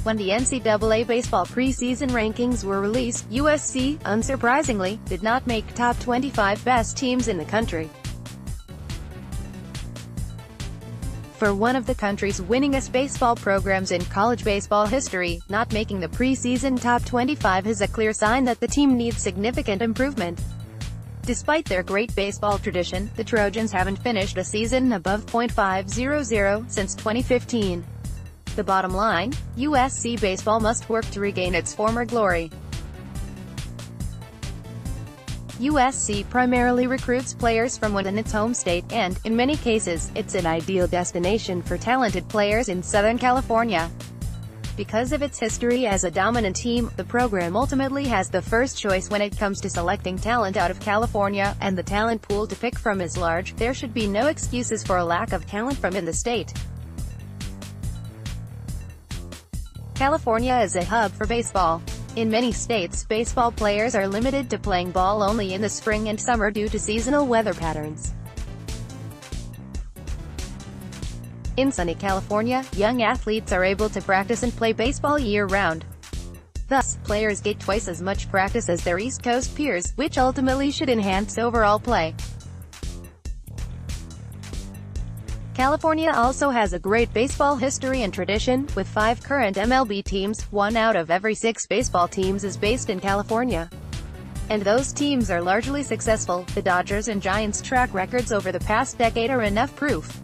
When the NCAA baseball preseason rankings were released, USC, unsurprisingly, did not make top 25 best teams in the country. For one of the country's winningest baseball programs in college baseball history, not making the preseason top 25 is a clear sign that the team needs significant improvement. Despite their great baseball tradition, the Trojans haven't finished a season above .500 since 2015. The bottom line? USC baseball must work to regain its former glory. USC primarily recruits players from within its home state, and, in many cases, it's an ideal destination for talented players in Southern California. Because of its history as a dominant team, the program ultimately has the first choice when it comes to selecting talent out of California, and the talent pool to pick from is large. There should be no excuses for a lack of talent from in the state. California is a hub for baseball. In many states, baseball players are limited to playing ball only in the spring and summer due to seasonal weather patterns. In sunny California, young athletes are able to practice and play baseball year-round. Thus, players get twice as much practice as their East Coast peers, which ultimately should enhance overall play. California also has a great baseball history and tradition, with 5 current MLB teams. 1 out of every 6 baseball teams is based in California. And those teams are largely successful. The Dodgers and Giants' track records over the past decade are enough proof.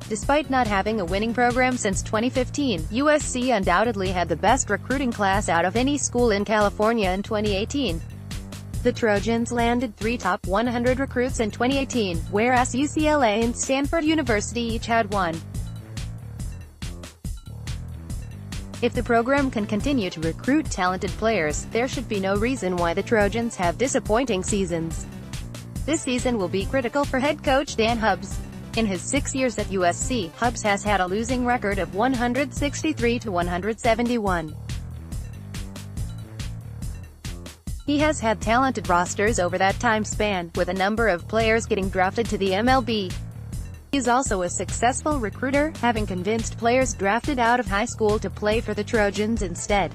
Despite not having a winning program since 2015, USC undoubtedly had the best recruiting class out of any school in California in 2018. The Trojans landed 3 top 100 recruits in 2018, whereas UCLA and Stanford University each had 1. If the program can continue to recruit talented players, there should be no reason why the Trojans have disappointing seasons. This season will be critical for head coach Dan Hubbs. In his 6 years at USC, Hubbs has had a losing record of 163 to 171. He has had talented rosters over that time span, with a number of players getting drafted to the MLB. He is also a successful recruiter, having convinced players drafted out of high school to play for the Trojans instead.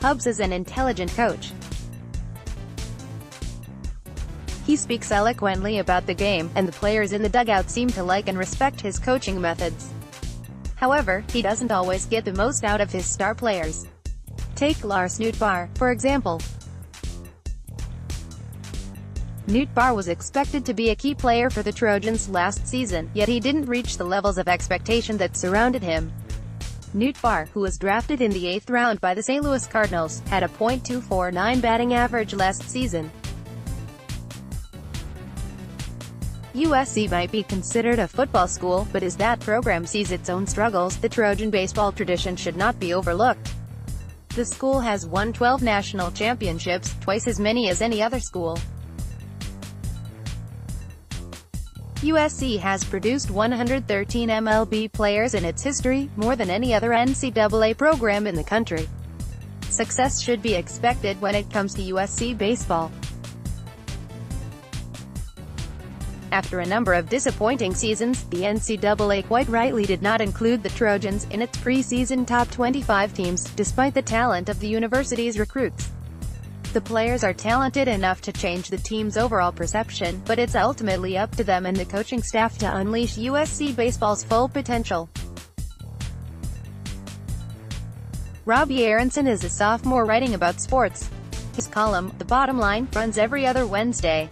Hubbs is an intelligent coach. He speaks eloquently about the game, and the players in the dugout seem to like and respect his coaching methods. However, he doesn't always get the most out of his star players. Take Lars Nootbaar, for example. Nootbaar was expected to be a key player for the Trojans last season, yet he didn't reach the levels of expectation that surrounded him. Nootbaar, who was drafted in the 8th round by the St. Louis Cardinals, had a .249 batting average last season. USC might be considered a football school, but as that program sees its own struggles, the Trojan baseball tradition should not be overlooked. The school has won 12 national championships, twice as many as any other school. USC has produced 113 MLB players in its history, more than any other NCAA program in the country. Success should be expected when it comes to USC baseball. After a number of disappointing seasons, the NCAA quite rightly did not include the Trojans in its preseason top 25 teams, despite the talent of the university's recruits. The players are talented enough to change the team's overall perception, but it's ultimately up to them and the coaching staff to unleash USC baseball's full potential. Robbie Aronson is a sophomore writing about sports. His column, The Bottom Line, runs every other Wednesday.